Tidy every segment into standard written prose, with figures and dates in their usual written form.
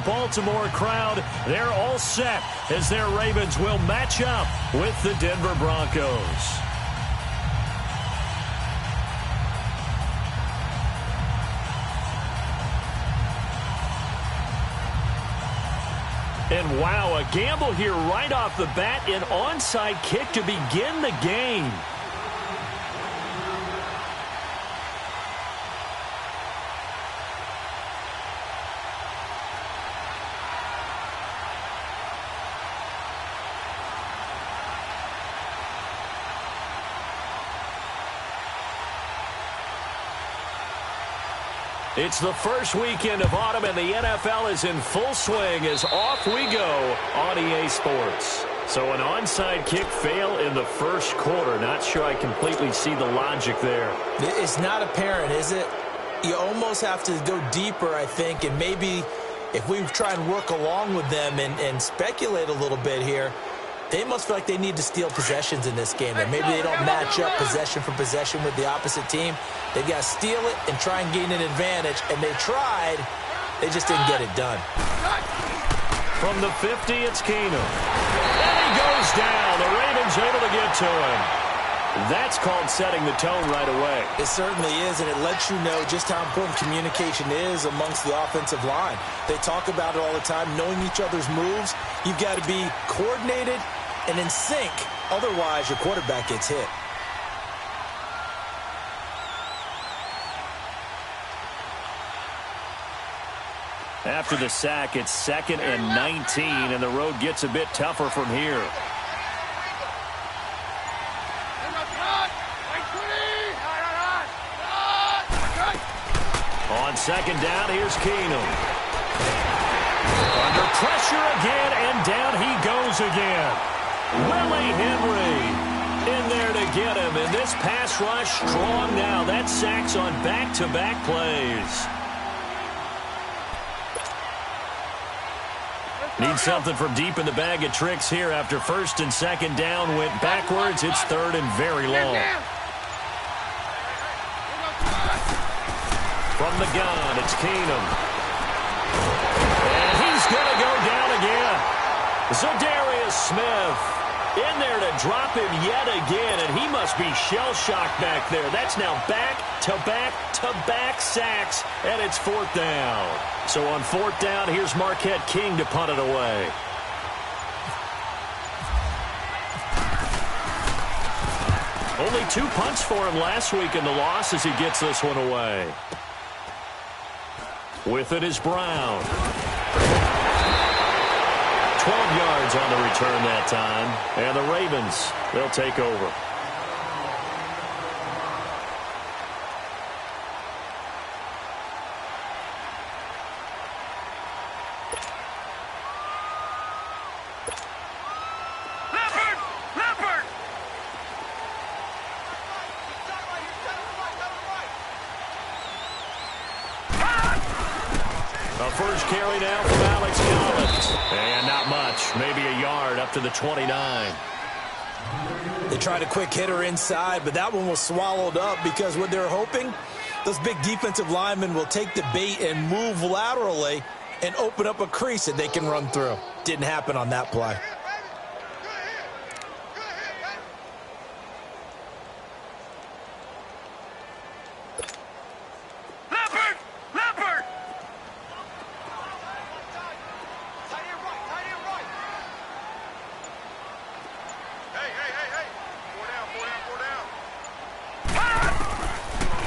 Baltimore crowd, they're all set as their Ravens will match up with the Denver Broncos. And wow, a gamble here right off the bat, an onside kick to begin the game. It's the first weekend of autumn, and the NFL is in full swing as off we go on EA Sports. So an onside kick fail in the first quarter. Not sure I completely see the logic there. It's not apparent, is it? You almost have to go deeper, I think, and maybe if we try and work along with them and speculate a little bit here, they must feel like they need to steal possessions in this game, and maybe they don't match up possession for possession with the opposite team. They've got to steal it and try and gain an advantage, and they tried. They just didn't get it done. From the 50, it's Keenum. And he goes down. The Ravens able to get to him. That's called setting the tone right away. It certainly is, and it lets you know just how important communication is amongst the offensive line. They talk about it all the time, knowing each other's moves. You've got to be coordinated and in sync. Otherwise, your quarterback gets hit. After the sack, it's 2nd and 19, and the road gets a bit tougher from here. On 2nd down, here's Keenum. Under pressure again, and down he goes again. Willie Henry in there to get him, and this pass rush strong now. That sacks on back-to-back plays. Need something from deep in the bag of tricks here after 1st and 2nd down went backwards. It's 3rd and very long. From the gun, it's Keenum. And he's going to go down again. Za'Darius Smith in there to drop him yet again, and he must be shell-shocked back there. That's now back-to-back-to-back sacks, and it's 4th down. So on 4th down, here's Marquette King to punt it away. Only 2 punts for him last week in the loss as he gets this one away. With it is Brown. 12 yards on the return that time. And the Ravens, they'll take over. First carry now from Alex Collins. And not much. Maybe a yard up to the 29. They tried a quick hitter inside, but that one was swallowed up because what they're hoping, those big defensive linemen will take the bait and move laterally and open up a crease that they can run through. Didn't happen on that play.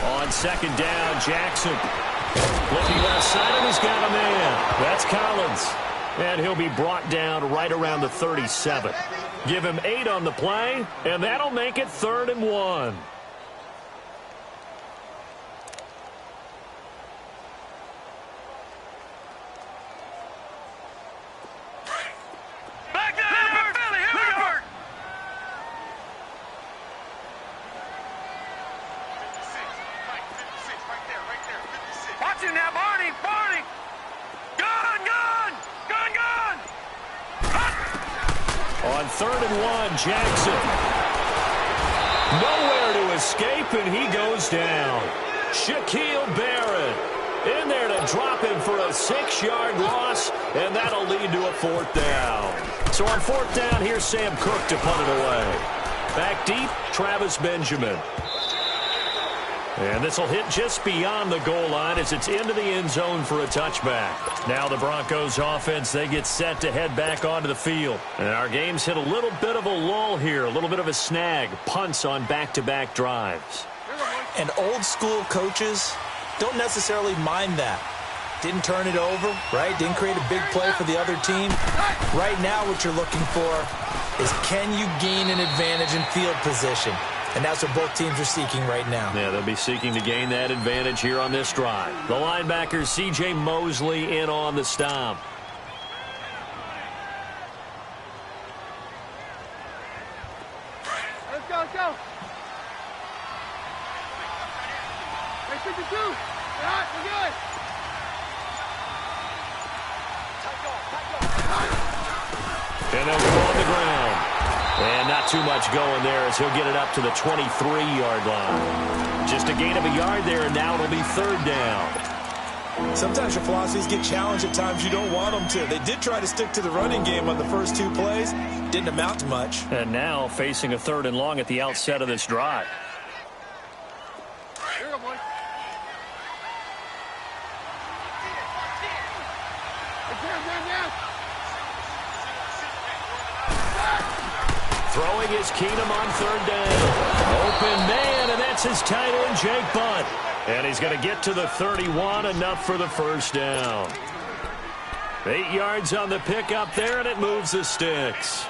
On 2nd down, Jackson. Looking left side, and he's got a man. That's Collins. And he'll be brought down right around the 37. Give him 8 on the play, and that'll make it 3rd and 1. On 3rd and 1, Jackson. Nowhere to escape, and he goes down. Shaquille Barrett in there to drop him for a 6-yard loss, and that'll lead to a 4th down. So on 4th down, here's Sam Cook to punt it away. Back deep, Travis Benjamin. And this will hit just beyond the goal line as it's into the end zone for a touchback. Now the Broncos offense, they get set to head back onto the field. And our game's hit a little bit of a lull here, a little bit of a snag. Punts on back-to-back drives. And old school coaches don't necessarily mind that. Didn't turn it over, right? Didn't create a big play for the other team. Right now what you're looking for is can you gain an advantage in field position? And that's what both teams are seeking right now. Yeah, they'll be seeking to gain that advantage here on this drive. The linebacker, C.J. Mosley, in on the stop. Let's go, let's go. Hey, 52. All right, we're good. And they'll go on the ground. And not too much going there as he'll get it up to the 23-yard line. Just a gain of a yard there, and now it'll be 3rd down. Sometimes your philosophies get challenged at times you don't want them to. They did try to stick to the running game on the first 2 plays. Didn't amount to much. And now facing a 3rd and long at the outset of this drive. Here we go, boy. Down. Throwing is Keenum on 3rd down. Open man, and that's his tight end, Jake Butt. And he's going to get to the 31, enough for the 1st down. 8 yards on the pickup there, and it moves the sticks.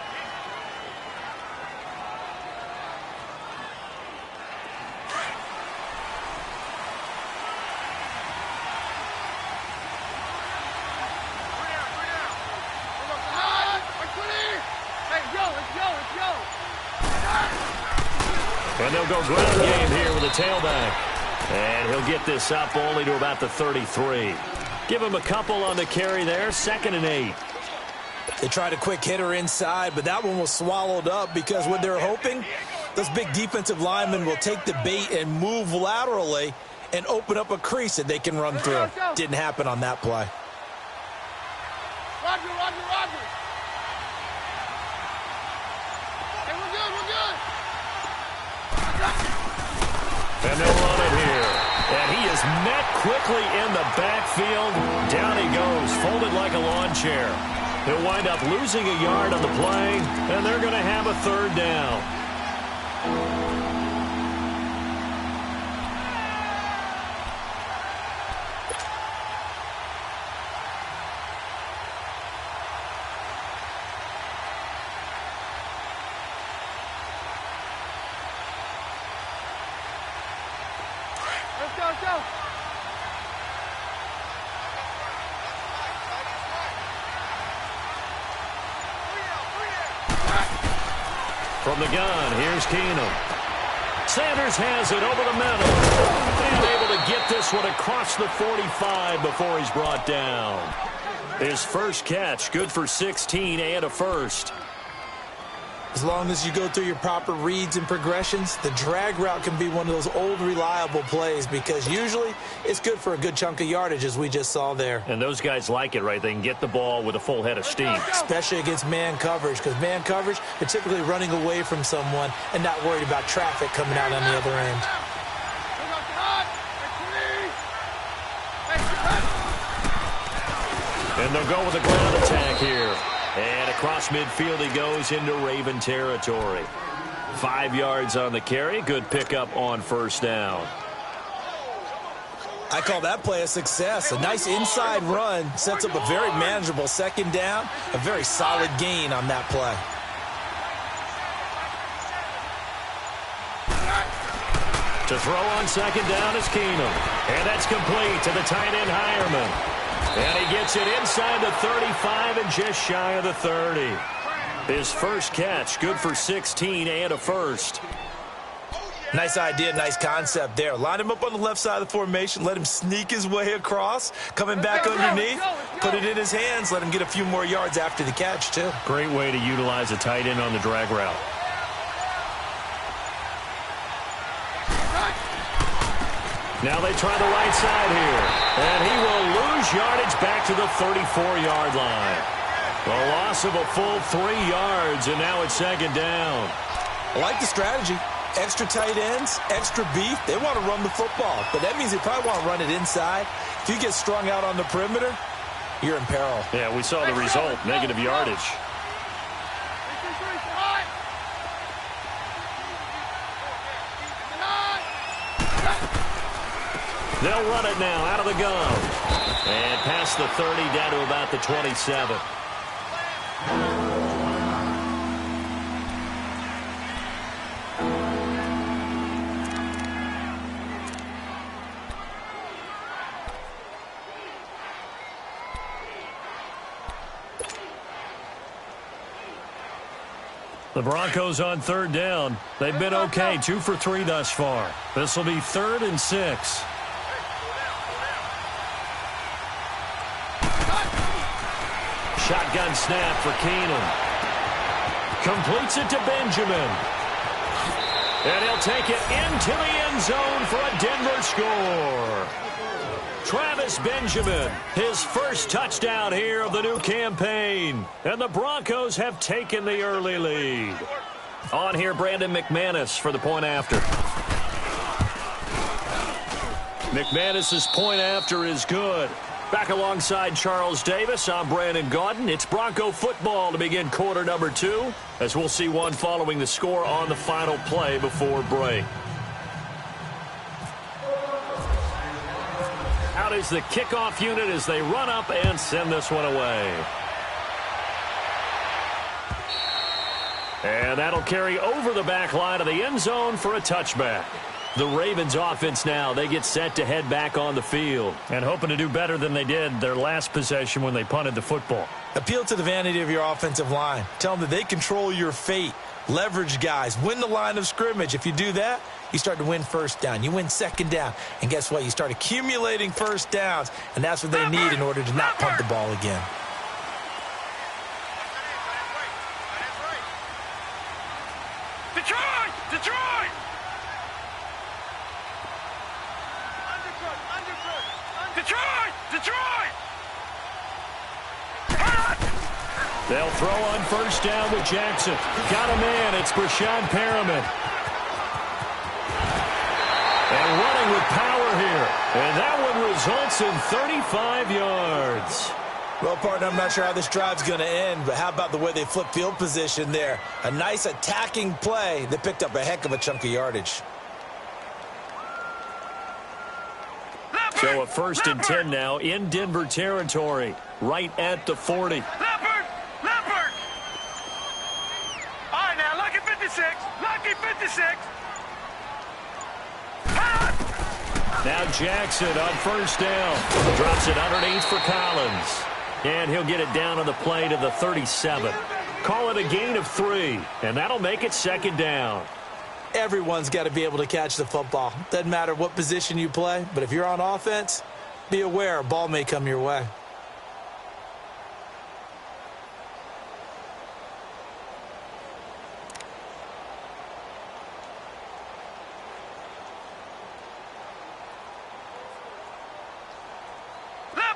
And they'll go ground game here with a tailback. And he'll get this up only to about the 33. Give him a couple on the carry there, 2nd and 8. They tried a quick hitter inside, but that one was swallowed up because what they're hoping, those big defensive linemen will take the bait and move laterally and open up a crease that they can run through. Didn't happen on that play. Roger. Hey, we're good. And they'll run it here. And he is met quickly in the backfield. Down he goes, folded like a lawn chair. He'll wind up losing a yard on the play, and they're going to have a 3rd down. Let's go. From the gun, here's Keenum. Sanders has it over the middle. And able to get this one across the 45 before he's brought down. His first catch, good for 16 and a 1st. As long as you go through your proper reads and progressions, the drag route can be one of those old reliable plays because usually it's good for a good chunk of yardage, as we just saw there. And those guys like it, right? They can get the ball with a full head of steam. Especially against man coverage, because man coverage, they're typically running away from someone and not worried about traffic coming out on the other end. And they'll go with a ground attack here. And across midfield he goes into Raven territory. 5 yards on the carry. Good pickup on 1st down. I call that play a success. A nice inside run sets up a very manageable 2nd down. A very solid gain on that play. To throw on 2nd down is Keenum. And that's complete to the tight end Hireman. And he gets it inside the 35 and just shy of the 30. His first catch, good for 16 and a 1st. Nice idea, nice concept there. Line him up on the left side of the formation, let him sneak his way across, coming back underneath, put it in his hands, let him get a few more yards after the catch, too. Great way to utilize a tight end on the drag route. Now they try the right side here. And he will lose yardage back to the 34-yard line. A loss of a full 3 yards, and now it's second down. I like the strategy. Extra tight ends, extra beef. They want to run the football, but that means they probably want to run it inside. If you get strung out on the perimeter, you're in peril. Yeah, we saw the result, negative yardage. They'll run it now out of the gun. And past the 30 down to about the 27. The Broncos on third down. They've been okay, 2 for 3 thus far. This will be 3rd and 6. Shotgun snap for Keenum. Completes it to Benjamin. And he'll take it into the end zone for a Denver score. Travis Benjamin, his first touchdown here of the new campaign. And the Broncos have taken the early lead. On here, Brandon McManus for the point after. McManus's point after is good. Back alongside Charles Davis, I'm Brandon Gaudin. It's Bronco football to begin quarter number 2, as we'll see one following the score on the final play before break. Out is the kickoff unit as they run up and send this one away. And that'll carry over the back line of the end zone for a touchback. The Ravens offense now, they get set to head back on the field and hoping to do better than they did their last possession when they punted the football. Appeal to the vanity of your offensive line. Tell them that they control your fate. Leverage guys. Win the line of scrimmage. If you do that, you start to win first down. You win second down. And guess what? You start accumulating first downs, and that's what they need in order to not punt the ball again. Detroit! Detroit! Detroit! Detroit! They'll throw on first down with Jackson. Got a man. It's Brashad Perriman. And running with power here. And that one results in 35 yards. Well, partner, I'm not sure how this drive's going to end, but how about the way they flip field position there? A nice attacking play that picked up a heck of a chunk of yardage. So a 1st and 10 now in Denver territory, right at the 40. Leopard! Leopard! All right, now, lucky 56. Lucky 56. Now Jackson on first down. Drops it underneath for Collins. And he'll get it down on the play to the 37. Call it a gain of 3, and that'll make it second down. Everyone's got to be able to catch the football. Doesn't matter what position you play, but if you're on offense, be aware a ball may come your way.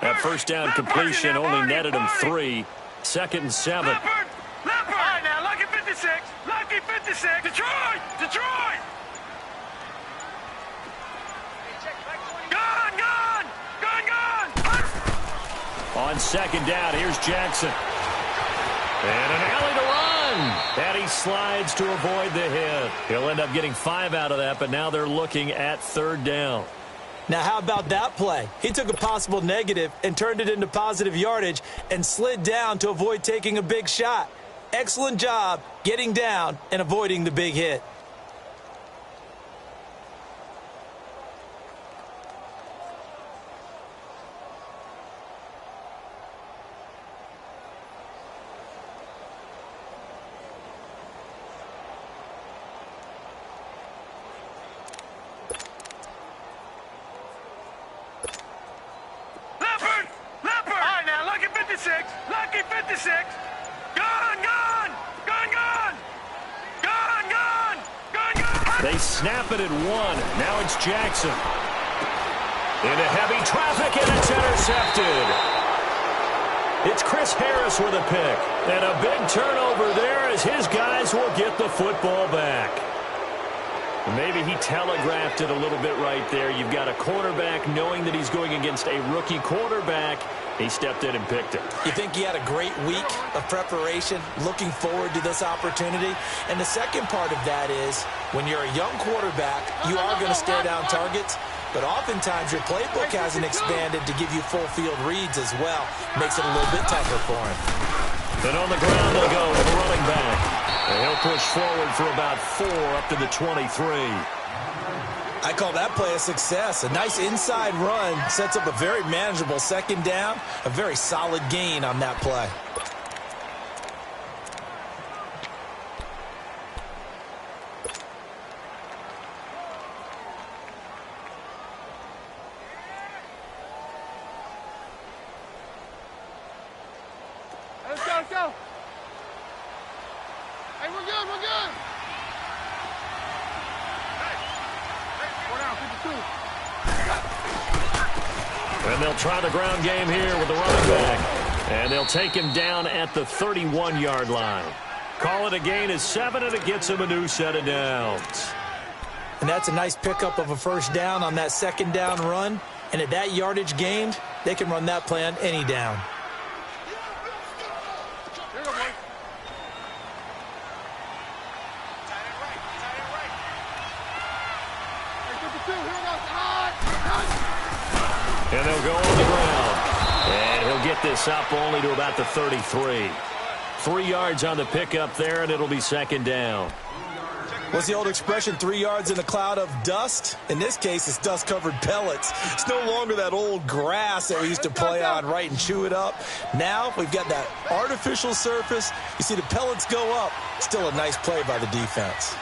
That first down completion only netted him 3. 2nd and 7. Leopard! Leopard! All right, now, lucky 56. Lucky 56. Detroit! Detroit! Gone! Gone! Gone! Gone! On second down, here's Jackson. And an alley to run. And he slides to avoid the hit. He'll end up getting 5 out of that, but now they're looking at 3rd down. Now, how about that play? He took a possible negative and turned it into positive yardage and slid down to avoid taking a big shot. Excellent job getting down and avoiding the big hit. Lucky 56. Gone, gone. Gone, gone. Gone, gone. Gone, gone. They snap it at 1. Now it's Jackson. Into heavy traffic, and it's intercepted. It's Chris Harris with a pick. And a big turnover there as his guys will get the football back. Maybe he telegraphed it a little bit right there. You've got a quarterback knowing that he's going against a rookie quarterback. He stepped in and picked it. You think he had a great week of preparation, looking forward to this opportunity? And the second part of that is, when you're a young quarterback, you are going to stare down targets, but oftentimes your playbook hasn't expanded to give you full field reads as well. Makes it a little bit tougher for him. And on the ground they go with the running back. And he'll push forward for about 4 up to the 23. I call that play a success. A nice inside run sets up a very manageable second down. A very solid gain on that play. Let's go. Hey, we're good. And they'll try the ground game here with the running back. And they'll take him down at the 31-yard line. Call it a gain of 7, and it gets him a new set of downs. And that's a nice pickup of a first down on that second down run. And at that yardage gained, they can run that play on any down. And they'll go on the ground. And he'll get this up only to about the 33. 3 yards on the pickup there, and it'll be second down. What's the old expression, 3 yards in a cloud of dust? In this case, it's dust-covered pellets. It's no longer that old grass that we used to play on, right, and chew it up. Now we've got that artificial surface. You see the pellets go up. Still a nice play by the defense.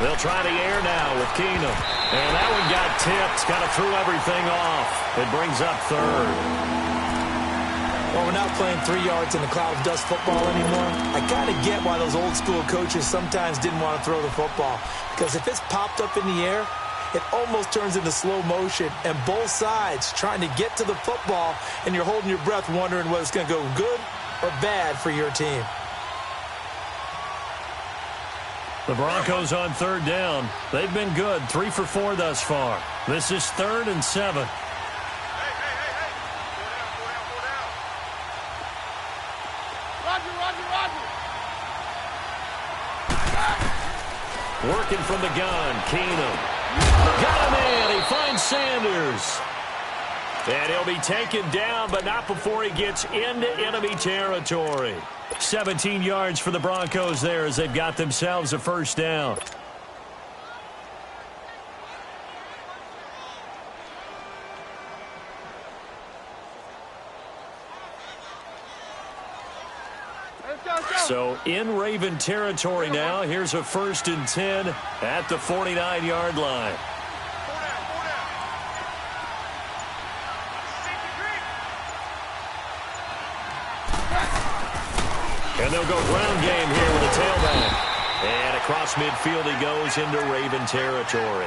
They'll try the air now with Keenum. And that one got tipped. Kind of threw everything off. It brings up third. Well, we're not playing 3 yards in a cloud of dust football anymore. I kind of get why those old school coaches sometimes didn't want to throw the football. Because if it's popped up in the air, it almost turns into slow motion. And both sides trying to get to the football, and you're holding your breath wondering whether it's going to go good or bad for your team. The Broncos on third down. They've been good, 3 for 4 thus far. This is 3rd and 7. Working from the gun, Keenum. Got him in. He finds Sanders. And he'll be taken down, but not before he gets into enemy territory. 17 yards for the Broncos there as they've got themselves a first down. So in Raven territory now. Here's a 1st and 10 at the 49-yard line. And they'll go ground game here with a tailback. And across midfield he goes into Raven territory.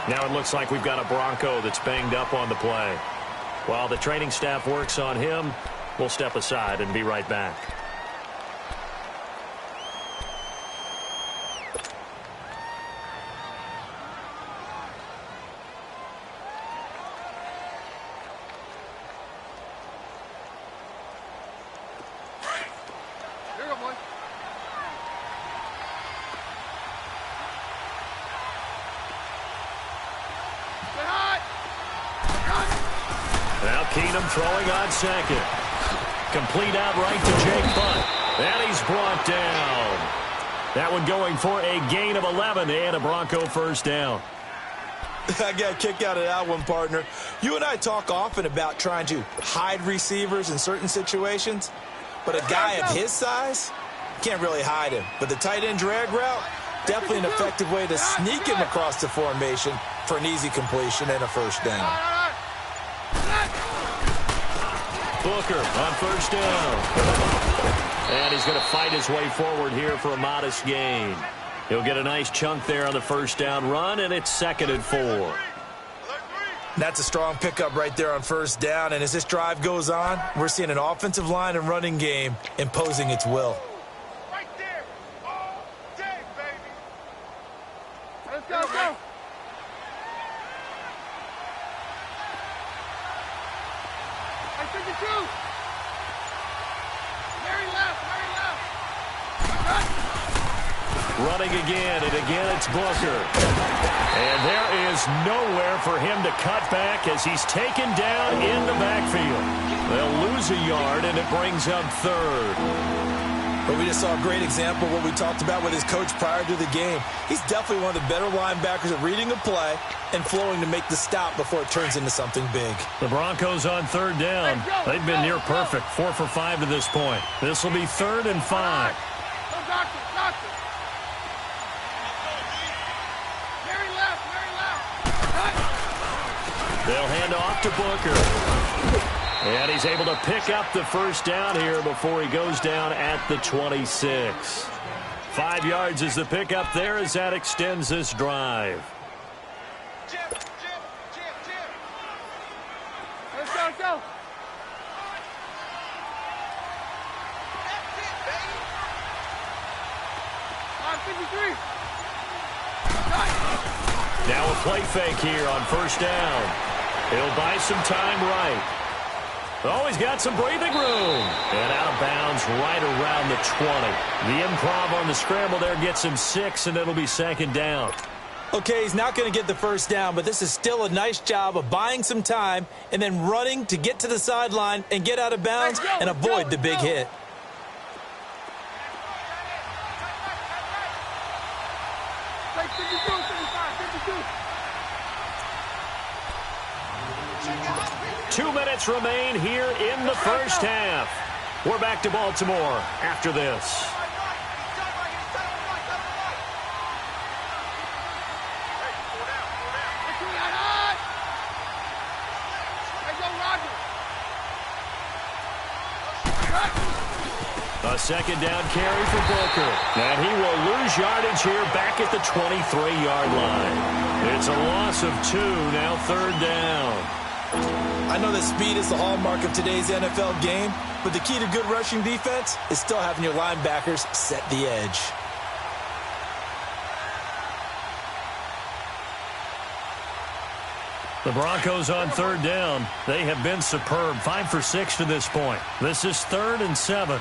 Now it looks like we've got a Bronco that's banged up on the play. While the training staff works on him, we'll step aside and be right back. Keenum throwing on second. Complete out right to Jake Butt. And he's brought down. That one going for a gain of 11 and a Bronco first down. I got a kick out of that one, partner. You and I talk often about trying to hide receivers in certain situations, but a guy of his size can't really hide him. But the tight end drag route, definitely an effective way to sneak him across the formation for an easy completion and a first down. Booker on first down. And he's going to fight his way forward here for a modest gain. He'll get a nice chunk there on the first down run, and it's 2nd and 4. That's a strong pickup right there on first down, and as this drive goes on, we're seeing an offensive line and running game imposing its will. Right there. All day, baby. Let's go, go. I think it's you. Very left, very left. Running again, and again it's Booker. And there is nowhere for him to cut back as he's taken down in the backfield. They'll lose a yard, and it brings up 3rd. But we just saw a great example of what we talked about with his coach prior to the game. He's definitely one of the better linebackers at reading a play and flowing to make the stop before it turns into something big. The Broncos on 3rd down. They've been near perfect, 4 for 5 to this point. This will be 3rd and 5. Doctor. Very left, very left. They'll hand off to Booker. And he's able to pick up the first down here before he goes down at the 26. 5 yards is the pickup there as that extends this drive. Jim. Let's go. That's it, baby. 553. Now a play fake here on first down. He'll buy some time right. Oh, he's got some breathing room. And out of bounds right around the 20. The improv on the scramble there gets him 6, and it'll be 2nd down. Okay, he's not going to get the first down, but this is still a nice job of buying some time and then running to get to the sideline and get out of bounds and avoid the big hit. Like 52, 55, 52. 2 minutes remain here in the first half. We're back to Baltimore after this. A 2nd down carry for Booker. And he will lose yardage here back at the 23-yard line. It's a loss of 2, now 3rd down. I know that speed is the hallmark of today's NFL game, but the key to good rushing defense is still having your linebackers set the edge. The Broncos on 3rd down. They have been superb. 5 for 6 to this point. This is 3rd and 7.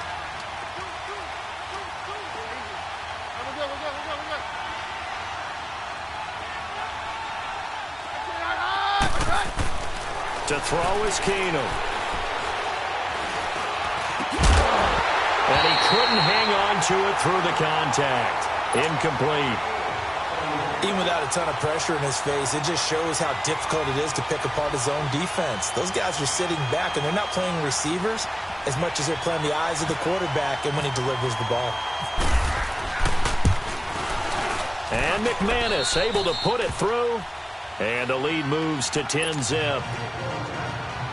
To throw is Keenum. And he couldn't hang on to it through the contact. Incomplete. Even without a ton of pressure in his face, it just shows how difficult it is to pick apart his own defense. Those guys are sitting back, and they're not playing receivers as much as they're playing the eyes of the quarterback and when he delivers the ball. And McManus able to put it through. And the lead moves to 10-zip.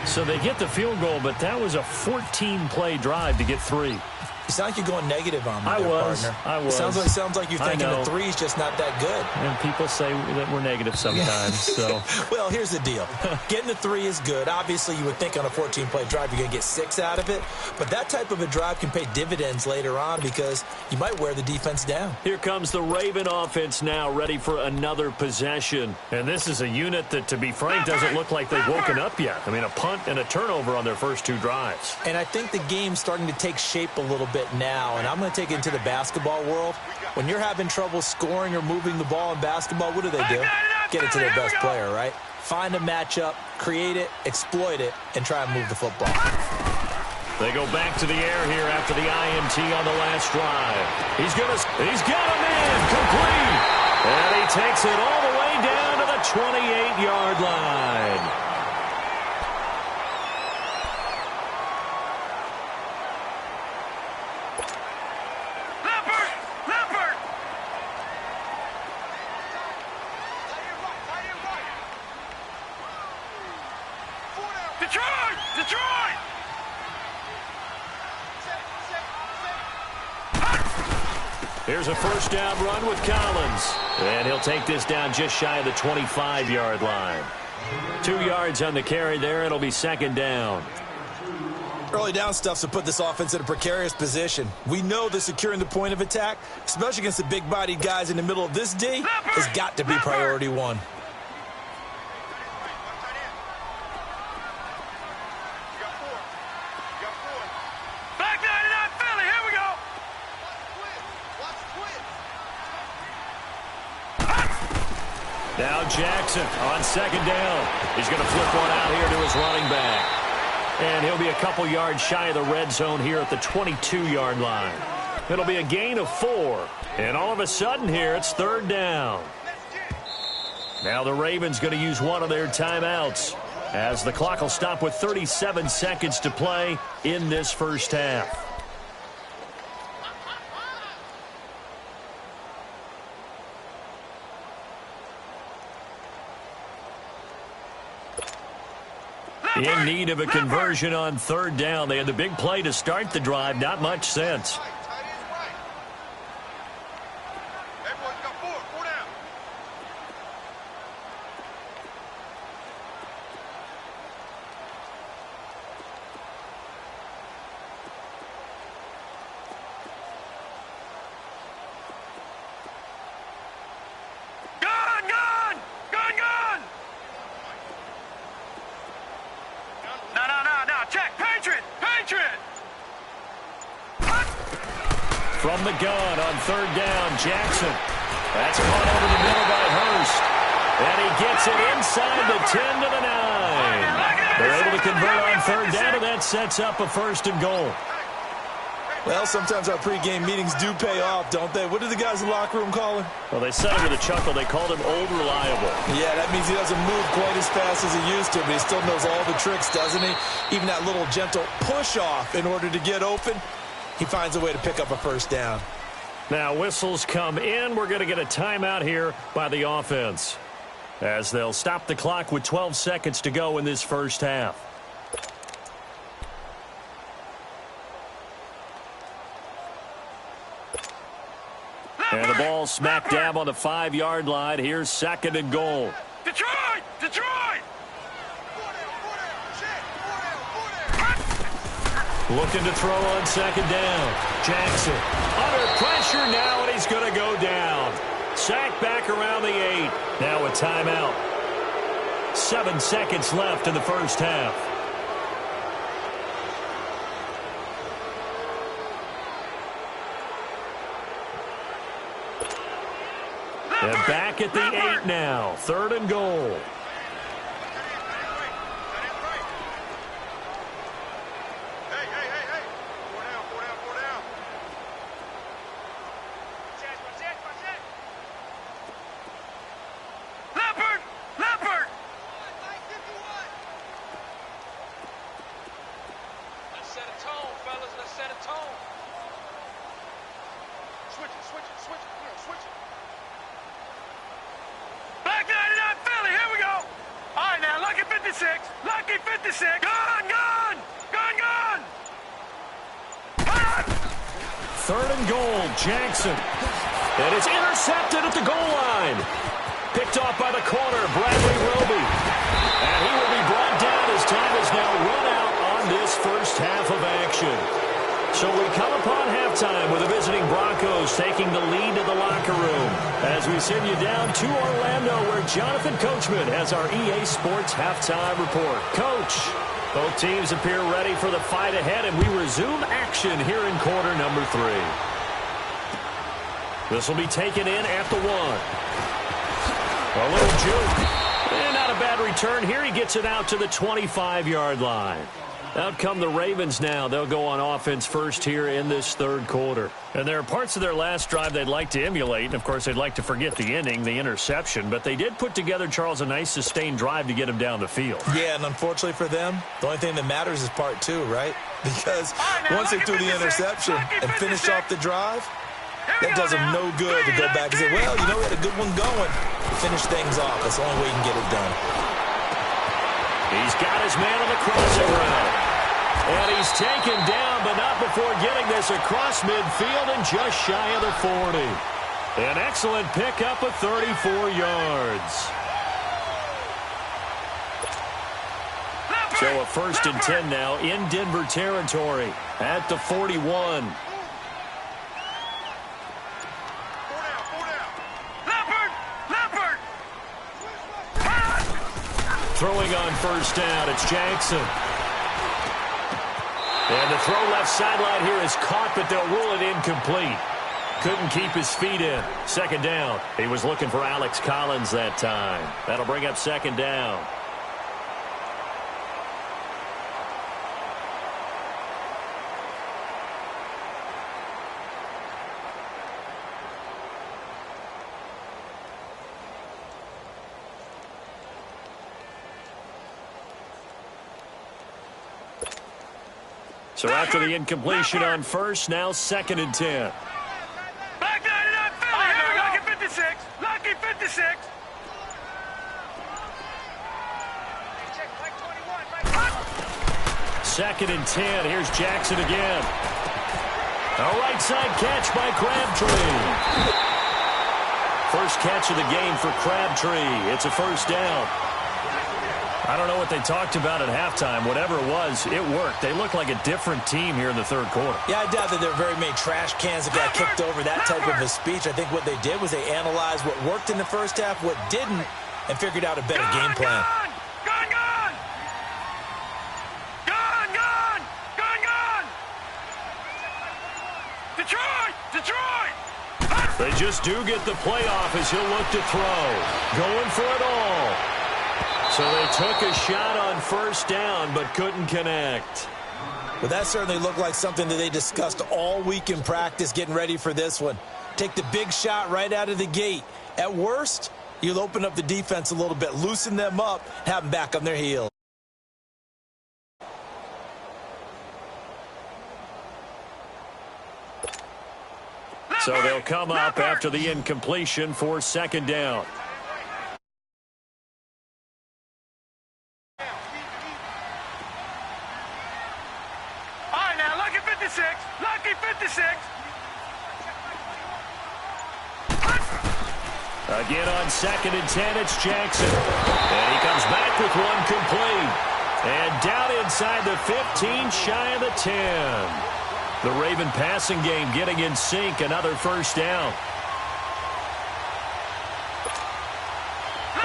So they get the field goal, but that was a 14-play drive to get 3. You sound like you're going negative on me, I was. Sounds like you're thinking the 3's just not that good. And people say that we're negative sometimes. So, well, here's the deal. Getting the 3 is good. Obviously, you would think on a 14-play drive you're going to get 6 out of it. But that type of a drive can pay dividends later on because you might wear the defense down. Here comes the Raven offense now, ready for another possession. And this is a unit that, to be frank, doesn't look like they've woken up yet. I mean, a punt and a turnover on their first 2 drives. And I think the game's starting to take shape a little bit now, and I'm going to take it into the basketball world. When you're having trouble scoring or moving the ball in basketball, what do? Get it to their best player, right? Find a matchup, create it, exploit it, and try and move the football. They go back to the air here after the INT on the last drive. He's got him in, complete. And he takes it all the way down to the 28-yard line. Here's a first down run with Collins. And he'll take this down just shy of the 25-yard line. 2 yards on the carry there. It'll be second down. Early down stuff's to put this offense in a precarious position. We know that securing the point of attack, especially against the big-bodied guys in the middle of this D, has got to be priority one. Now Jackson on second down. He's going to flip one out here to his running back. And he'll be a couple yards shy of the red zone here at the 22-yard line. It'll be a gain of 4. And all of a sudden here, it's third down. Now the Ravens going to use one of their timeouts as the clock will stop with 37 seconds to play in this first half. In need of a conversion on third down. They had the big play to start the drive. Not much sense. From the gun on third down, Jackson. That's caught over the middle by Hurst. And he gets it inside the 10 to the 9. They're able to convert on third down, and that sets up a first and goal. Well, sometimes our pregame meetings do pay off, don't they? What did the guys in the locker room call him? Well, they said it with a chuckle. They called him Old Reliable. Yeah, that means he doesn't move quite as fast as he used to, but he still knows all the tricks, doesn't he? Even that little gentle push-off in order to get open. He finds a way to pick up a first down. Now whistles come in. We're going to get a timeout here by the offense as they'll stop the clock with 12 seconds to go in this first half. And the ball smack dab on the 5-yard line. Here's second and goal. Detroit! Detroit! Looking to throw on second down. Jackson under pressure now, and he's going to go down. Sacked back around the 8. Now a timeout. 7 seconds left in the first half. And back at the 8 now. Third and goal. Lucky 56. Gone, gone, gone, gone. Third and goal, Jackson. And it's intercepted at the goal line. Picked off by the corner, Bradley Roby. And he will be brought down as time is now run out on this first half of action. So we come upon halftime with the visiting Broncos taking the lead to the locker room as we send you down to Orlando where Jonathan Coachman has our EA Sports halftime report. Coach, both teams appear ready for the fight ahead, and we resume action here in quarter number 3. This will be taken in at the 1. A little juke. And not a bad return here. He gets it out to the 25-yard line. Out come the Ravens now. They'll go on offense first here in this third quarter. And there are parts of their last drive they'd like to emulate. And, of course, they'd like to forget the ending, the interception. But they did put together, Charles, a nice sustained drive to get him down the field. Yeah, and unfortunately for them, the only thing that matters is part 2, right? Because once they threw the interception and finished off the drive, that does them no good to go back and say, well, you know, we had a good one going. Finish things off. That's the only way you can get it done. He's got his man on the crossing route. And he's taken down, but not before getting this across midfield and just shy of the 40. An excellent pickup of 34 yards. So a 1st and 10 now in Denver territory at the 41. Throwing on 1st down, it's Jackson. And the throw left sideline here is caught, but they'll rule it incomplete. Couldn't keep his feet in. 2nd down. He was looking for Alex Collins that time. That'll bring up 2nd down. So after the incompletion on 1st, now 2nd and 10. Back 99, Philly. Lucky 56. Lucky 56. Second and 10. Here's Jackson again. A right side catch by Crabtree. First catch of the game for Crabtree. It's a 1st down. I don't know what they talked about at halftime. Whatever it was, it worked. They look like a different team here in the 3rd quarter. Yeah, I doubt that there are very many trash cans that got kicked over, that type of a speech. I think what they did was they analyzed what worked in the 1st half, what didn't, and figured out a better game plan. Gone! Detroit! They just do get the playoff as he'll look to throw. Going for it all. So they took a shot on 1st down, but couldn't connect. Well, that certainly looked like something that they discussed all week in practice, getting ready for this one. Take the big shot right out of the gate. At worst, you'll open up the defense a little bit, loosen them up, have them back on their heels. So they'll come up after the incompletion for 2nd down. Lucky 56. Again on 2nd and 10, it's Jackson. And he comes back with one complete. And down inside the 15, shy of the 10. The Raven passing game getting in sync, another 1st down.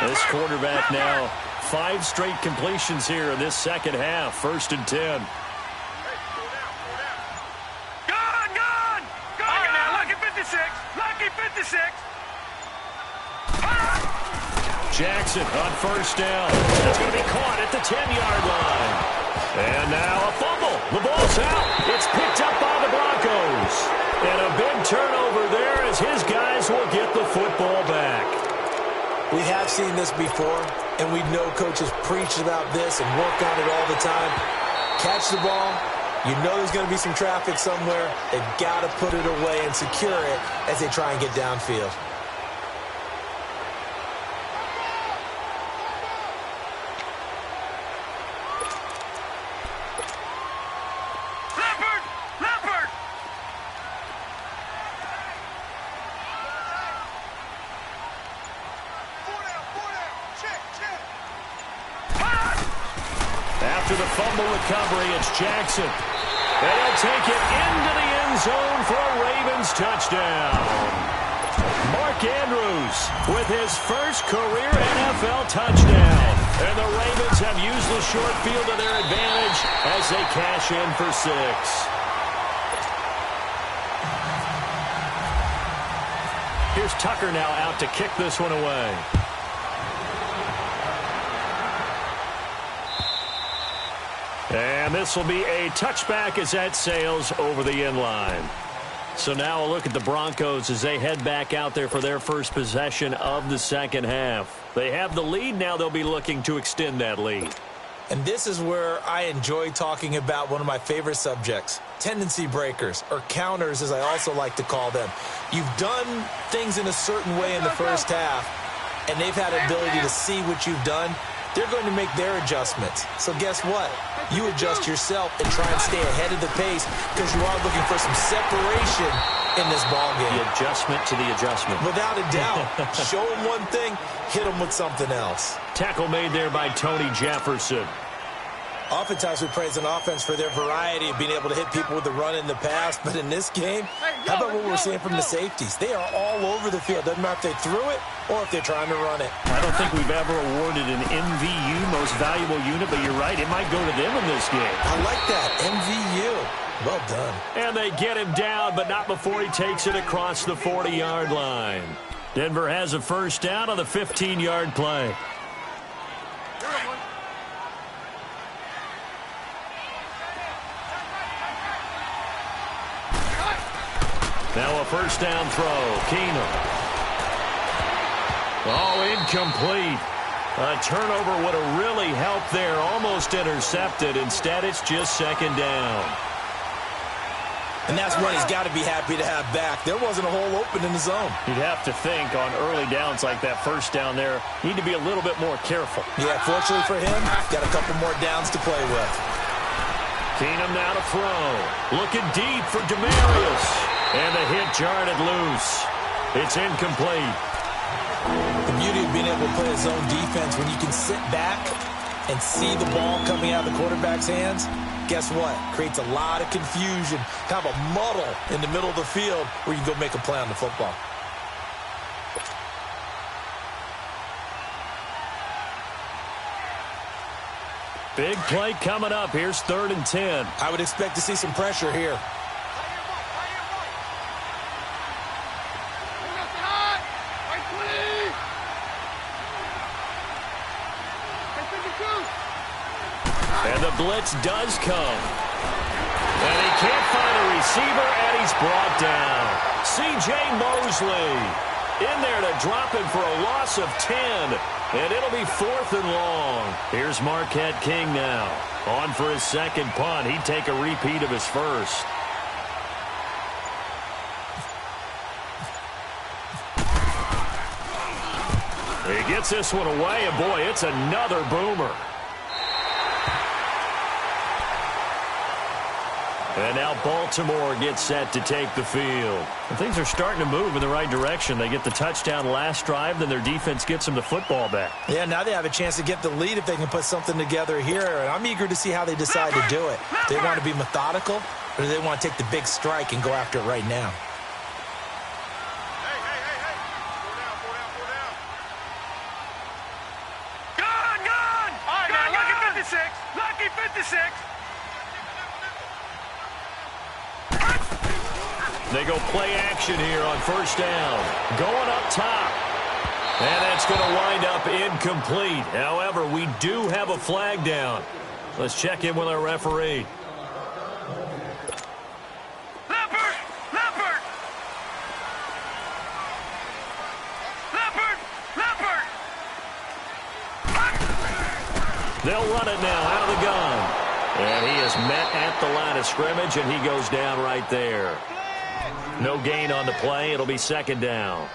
This quarterback now, 5 straight completions here in this 2nd half, 1st and 10. Lucky 56. Jackson on 1st down. It's going to be caught at the 10-yard line. And now a fumble. The ball's out. It's picked up by the Broncos. And a big turnover there as his guys will get the football back. We have seen this before, and we know coaches preach about this and work on it all the time. Catch the ball. You know there's going to be some traffic somewhere. They've got to put it away and secure it as they try and get downfield. Leopard! After the fumble recovery, it's Jackson. And he'll take it into the end zone for a Ravens touchdown. Mark Andrews with his first career NFL touchdown. And the Ravens have used the short field to their advantage as they cash in for 6. Here's Tucker now out to kick this one away. And this will be a touchback as that sails over the end line. So now a look at the Broncos as they head back out there for their first possession of the 2nd half. They have the lead. Now they'll be looking to extend that lead. And this is where I enjoy talking about one of my favorite subjects, tendency breakers, or counters as I also like to call them. You've done things in a certain way in the 1st half, and they've had an ability to see what you've done. They're going to make their adjustments. So guess what? you adjust yourself and try and stay ahead of the pace because you are looking for some separation in this ball game. The adjustment to the adjustment. Without a doubt. Show them one thing, hit them with something else. Tackle made there by Tony Jefferson. Oftentimes we praise an offense for their variety of being able to hit people with the run in the past, but in this game, how about what we're seeing from the safeties? They are all over the field. Doesn't matter if they threw it or if they're trying to run it. I don't think we've ever awarded an MVU, most valuable unit, but you're right, it might go to them in this game. I like that, MVU. Well done. And they get him down, but not before he takes it across the 40-yard line. Denver has a first down on the 15-yard play. Now a first down throw. Keenum. Oh, incomplete. A turnover would have really helped there. Almost intercepted. Instead, it's just second down. And that's one he's got to be happy to have back. There wasn't a hole open in the zone. You'd have to think on early downs like that first down there, need to be a little bit more careful. Yeah, fortunately for him, got a couple more downs to play with. Keenum now to throw. Looking deep for Demarius. And the hit jarred it loose. It's incomplete. The beauty of being able to play a zone defense when you can sit back and see the ball coming out of the quarterback's hands, guess what? Creates a lot of confusion, kind of a muddle in the middle of the field where you can go make a play on the football. Big play coming up. Here's 3rd and 10. I would expect to see some pressure here. And the blitz does come. And he can't find a receiver, and he's brought down. C.J. Mosley in there to drop him for a loss of 10. And it'll be 4th and long. Here's Marquette King now. On for his second punt. He'd take a repeat of his first. He gets this one away, and boy, it's another boomer. And now Baltimore gets set to take the field. And things are starting to move in the right direction. They get the touchdown last drive, then their defense gets them the football back. Yeah, now they have a chance to get the lead if they can put something together here. And I'm eager to see how they decide to do it. Do they want to be methodical, or do they want to take the big strike and go after it right now? Gone! All right, now, lucky 56. Lucky 56. They go play action here on first down. Going up top. And that's going to wind up incomplete. However, we do have a flag down. Let's check in with our referee. Leopard! They'll run it now out of the gun. And he is met at the line of scrimmage, and he goes down right there. No gain on the play. It'll be second down.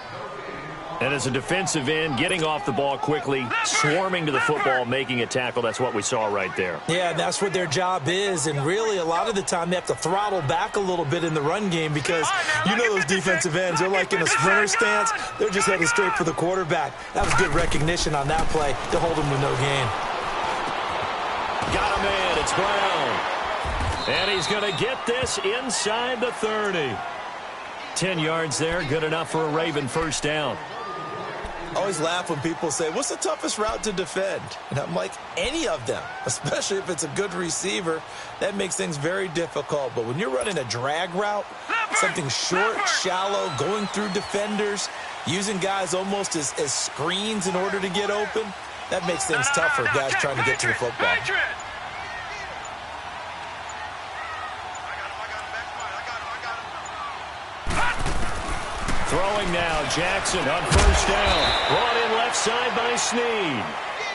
And as a defensive end, getting off the ball quickly, swarming to the football, making a tackle, that's what we saw right there. Yeah, that's what their job is. And really, a lot of the time, they have to throttle back a little bit in the run game because you know those defensive ends, they're like in a sprinter stance. They're just headed straight for the quarterback. That was good recognition on that play to hold him with no gain. Got him in. It's Brown. And he's going to get this inside the 30. 10 yards there, good enough for a Raven first down. I always laugh when people say, what's the toughest route to defend? And I'm like, any of them, especially if it's a good receiver. That makes things very difficult. But when you're running a drag route, something short, shallow, going through defenders, using guys almost as screens in order to get open, that makes things tough for guys trying to get to the football. Throwing now, Jackson on first down. Brought in left side by Snead.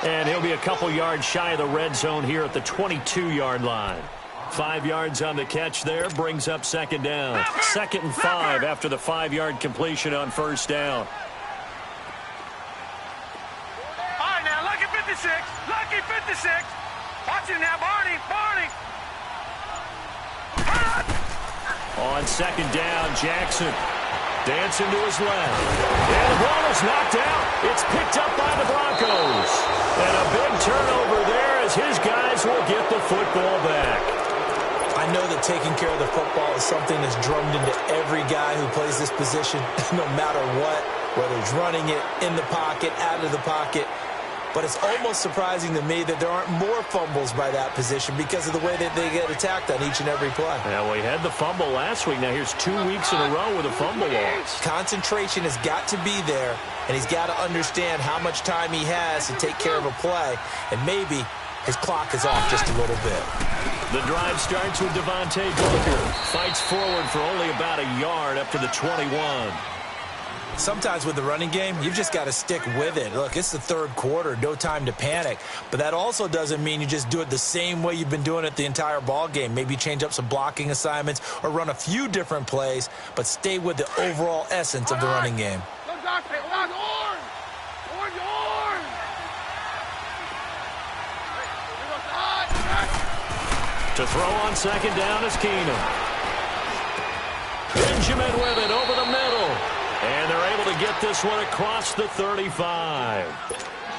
And he'll be a couple yards shy of the red zone here at the 22-yard line. 5 yards on the catch there, brings up second down. 2nd and 5 after the 5-yard completion on first down. All right, now, lucky 56. Lucky 56. Watch it now, Barney. On second down, Jackson dancing to his left. And the ball is knocked out. It's picked up by the Broncos. And a big turnover there as his guys will get the football back. I know that taking care of the football is something that's drummed into every guy who plays this position, no matter what, whether he's running it, in the pocket, out of the pocket. But it's almost surprising to me that there aren't more fumbles by that position because of the way that they get attacked on each and every play. Yeah, well, he had the fumble last week. Now here's 2 weeks in a row with a fumble loss. Concentration has got to be there, and he's got to understand how much time he has to take care of a play, and maybe his clock is off just a little bit. The drive starts with Devontae Booker. Fights forward for only about a yard up to the 21. Sometimes with the running game, you've just got to stick with it. Look, it's the third quarter, no time to panic. But that also doesn't mean you just do it the same way you've been doing it the entire ball game. Maybe change up some blocking assignments or run a few different plays, but stay with the overall essence of the running game. To throw on second down is Keenum. Benjamin with it over the middle. And they're able to get this one across the 35.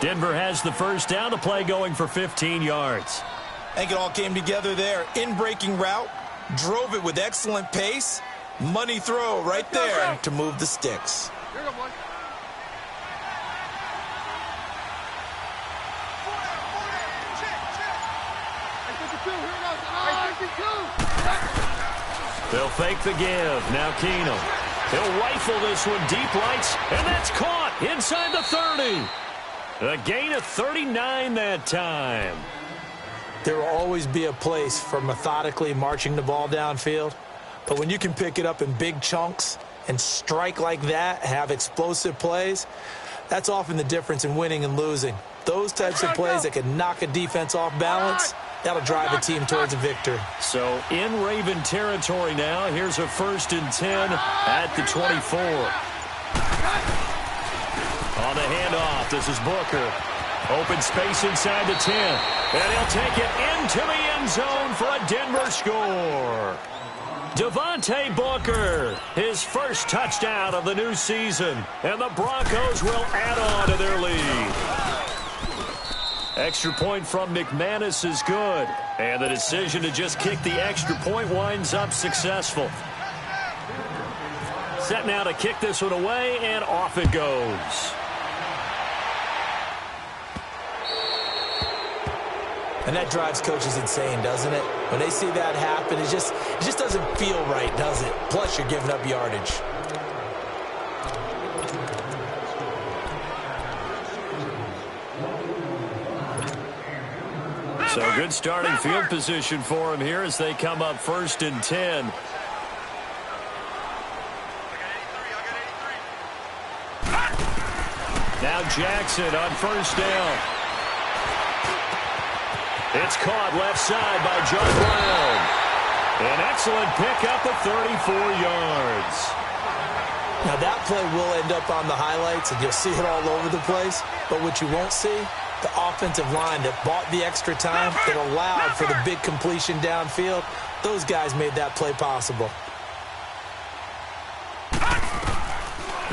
Denver has the first down. The play going for 15 yards. I think it all came together there. In-breaking route. Drove it with excellent pace. Money throw right there to move the sticks. Here we go, boy. They'll fake the give. Now Keenum. He'll rifle this one deep rights, and that's caught inside the 30. A gain of 39 that time. There will always be a place for methodically marching the ball downfield, but when you can pick it up in big chunks and strike like that, have explosive plays, that's often the difference in winning and losing. Those types of plays that can knock a defense off balance, that'll drive a team towards a victory. So in Raven territory now, here's a 1st and 10 at the 24. On the handoff, this is Booker. Open space inside the 10. And he'll take it into the end zone for a Denver score. Devontae Booker, his first touchdown of the new season. And the Broncos will add on to their lead. Extra point from McManus is good. And the decision to just kick the extra point winds up successful. Set now to kick this one away, and off it goes. And that drives coaches insane, doesn't it? When they see that happen, it just doesn't feel right, does it? Plus, you're giving up yardage. So good starting field position for him here as they come up 1st and 10. Now Jackson on 1st down. It's caught left side by John Brown. An excellent pickup of 34 yards. Now that play will end up on the highlights, and you'll see it all over the place. But what you won't see, the offensive line that bought the extra time, that allowed for the big completion downfield, those guys made that play possible.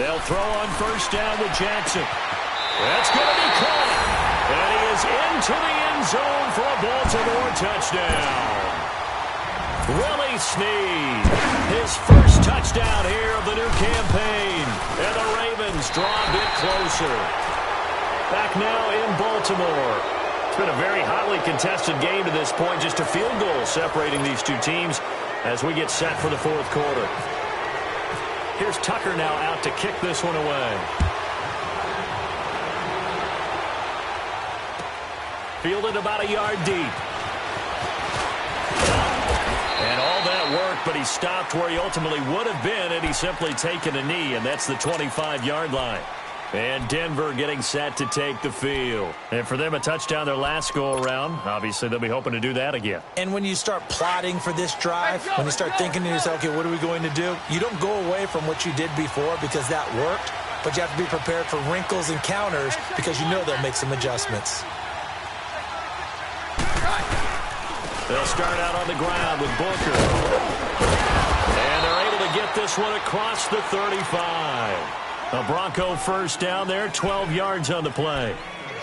They'll throw on 1st down with Jackson. That's going to be caught. And he is into the end zone for a Baltimore touchdown. Willie Snead, his first touchdown here of the new campaign. And the Ravens draw a bit closer. Back now in Baltimore. It's been a very hotly contested game to this point. Just a field goal separating these two teams as we get set for the 4th quarter. Here's Tucker now out to kick this one away. Fielded about a yard deep. And all that work, but he stopped where he ultimately would have been, and he's simply taken a knee, and that's the 25-yard line. And Denver getting set to take the field. And for them, a touchdown their last go-around. Obviously, they'll be hoping to do that again. And when you start plotting for this drive, when you start thinking to yourself, okay, what are we going to do? You don't go away from what you did before because that worked, but you have to be prepared for wrinkles and counters because you know they'll make some adjustments. They'll start out on the ground with Booker. And they're able to get this one across the 35. A Bronco first down there, 12 yards on the play.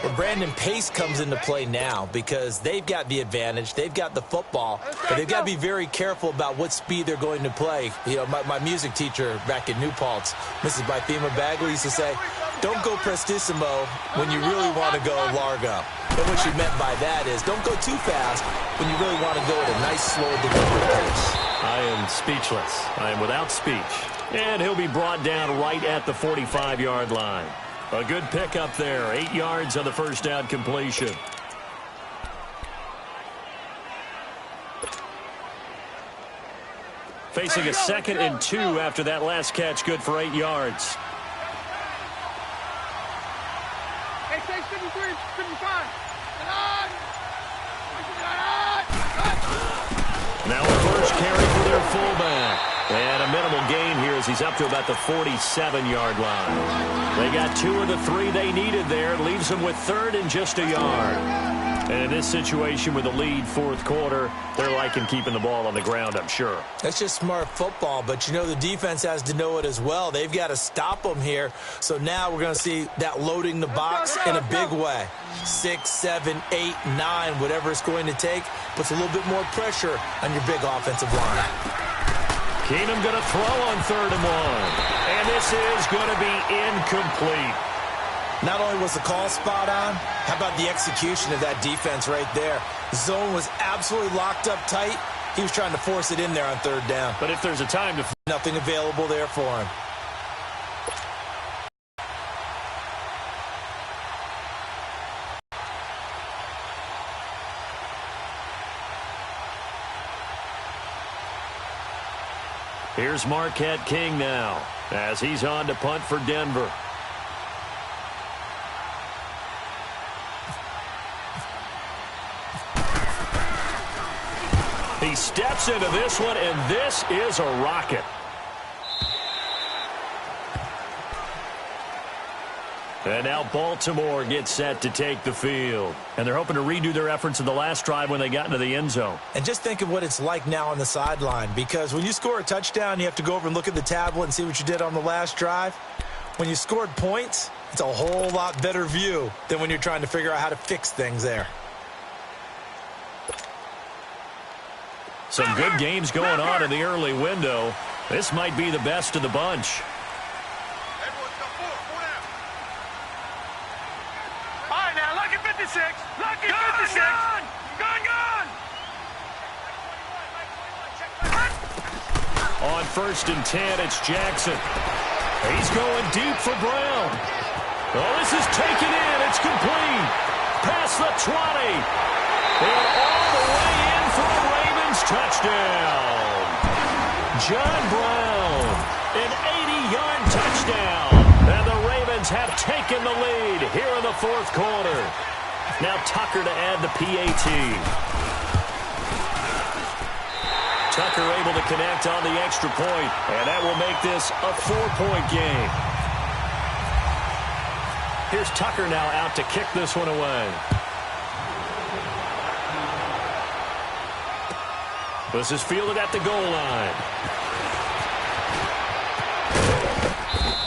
Well, Brandon, pace comes into play now because they've got the advantage. They've got the football, but they've got to be very careful about what speed they're going to play. You know, my music teacher back in New Paltz, Mrs. Bythema Bagley, used to say, don't go prestissimo when you really want to go largo. And what she meant by that is don't go too fast when you really want to go at a nice, slow, deliberate pace. I am speechless. I am without speech. And he'll be brought down right at the 45-yard line. A good pickup there, 8 yards on the first down completion. Facing a 2nd and 2 after that last catch, good for 8 yards. Hey, say 53, 55. Now a first carry for their fullback. And a minimal gain here as he's up to about the 47-yard line. They got 2 of the 3 they needed there. Leaves them with 3rd and just a yard. And in this situation with the lead, 4th quarter, they're liking keeping the ball on the ground, I'm sure. That's just smart football, but you know the defense has to know it as well. They've got to stop them here. So now we're going to see that loading the box in a big way. 6, 7, 8, 9, whatever it's going to take, puts a little bit more pressure on your big offensive line. Keenum going to throw on 3rd and 1. And this is going to be incomplete. Not only was the call spot on, how about the execution of that defense right there? Zone was absolutely locked up tight. He was trying to force it in there on 3rd down. But if there's a time to... Nothing available there for him. Here's Marquette King now as he's on to punt for Denver. He steps into this one, and this is a rocket. And now Baltimore gets set to take the field. And they're hoping to redo their efforts in the last drive when they got into the end zone. And just think of what it's like now on the sideline, because when you score a touchdown, you have to go over and look at the tablet and see what you did on the last drive. When you scored points, it's a whole lot better view than when you're trying to figure out how to fix things there. Some good games going on in the early window. This might be the best of the bunch. All right, now, lucky 56. Lucky 56. Gone. On 1st and 10, it's Jackson. He's going deep for Brown. Oh, this is taken in. It's complete. Past the 20. And all the way in for a Ravens touchdown. John Brown, an 80-yard touchdown. And the Ravens have taken the lead here in the 4th quarter. Now Tucker to add the PAT. Tucker able to connect on the extra point, and that will make this a 4-point game. Here's Tucker now out to kick this one away. This is fielded at the goal line.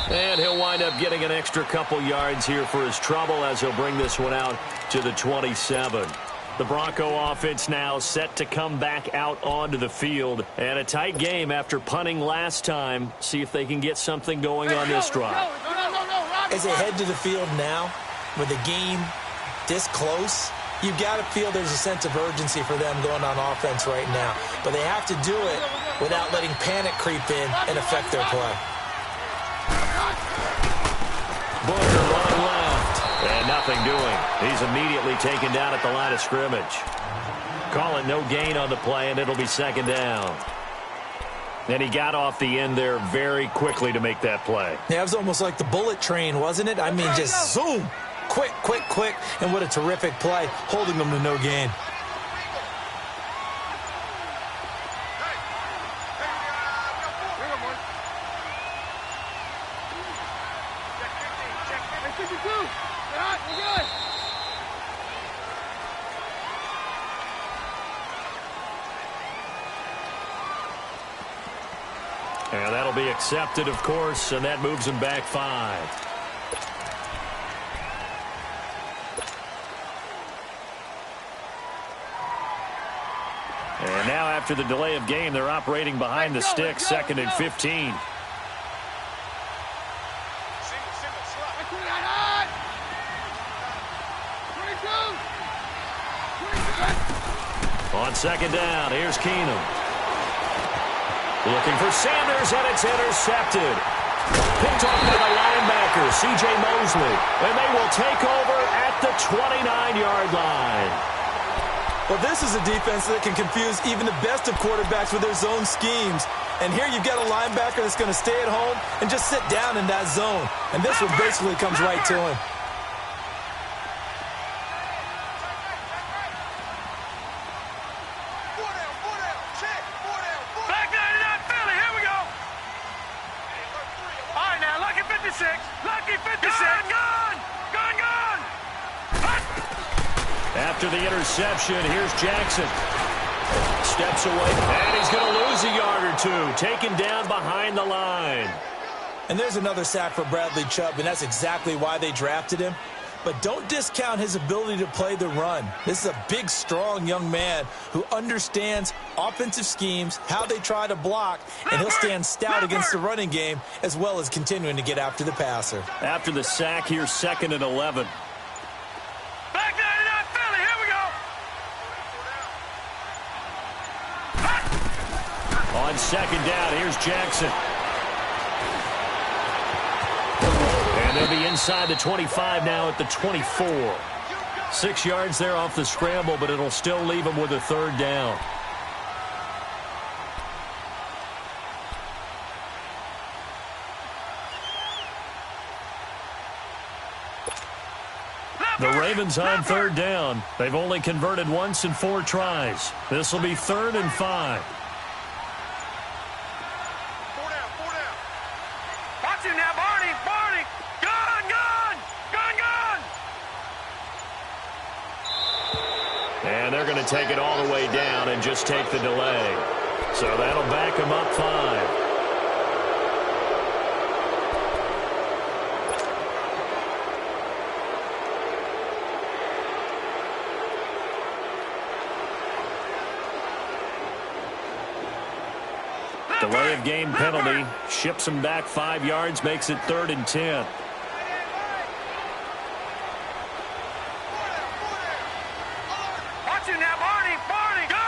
And he'll wind up getting an extra couple yards here for his trouble as he'll bring this one out to the 27. The Bronco offense now set to come back out onto the field. And a tight game after punting last time. See if they can get something going on this drive. As they head to the field now, with the game this close, you've got to feel there's a sense of urgency for them going on offense right now. But they have to do it without letting panic creep in and affect their play. Booker running left. And nothing doing. He's immediately taken down at the line of scrimmage. Call it no gain on the play, and it'll be 2nd down. And he got off the end there very quickly to make that play. Yeah, it was almost like the bullet train, wasn't it? I mean, just zoom. Quick. And what a terrific play, holding them to no gain. And that'll be accepted, of course, and that moves him back 5. And now after the delay of game, they're operating behind the stick, 2nd and 15. On 2nd down, here's Keenum. Looking for Sanders, and it's intercepted. Picked off by the linebacker, C.J. Mosley. And they will take over at the 29-yard line. Well, this is a defense that can confuse even the best of quarterbacks with their zone schemes. And here you've got a linebacker that's going to stay at home and just sit down in that zone. And this one basically comes right to him. Back 99 Philly, here we go. All right, now, lucky 56. Lucky 56. Gone! After the interception, here's Jackson. Steps away, and he's going to lose a yard or two. Taken down behind the line. And there's another sack for Bradley Chubb, and that's exactly why they drafted him. But don't discount his ability to play the run. This is a big, strong young man who understands offensive schemes, how they try to block, and he'll stand stout against the running game as well as continuing to get after the passer. After the sack, here's 2nd and 11. Back 99 Philly, here we go. On 2nd down, here's Jackson. And they'll be inside the 25 now at the 24. 6 yards there off the scramble, but it'll still leave them with a 3rd down. The Ravens on 3rd down. They've only converted once in 4 tries. This will be 3rd and 5. Watch him now, Barney. Gone. And they're going to take it all the way down and just take the delay. So that'll back them up 5. Delay of game penalty. Ships him back 5 yards, makes it 3rd and 10. Watch him now, Barney. Gone.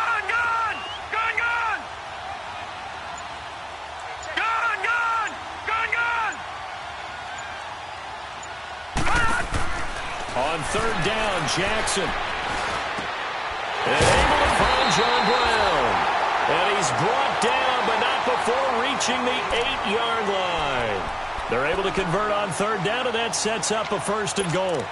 On 3rd down, Jackson. And able to find John Brown. And he's brought down, but not before reaching the 8-yard line. They're able to convert on 3rd down, and that sets up a 1st and goal.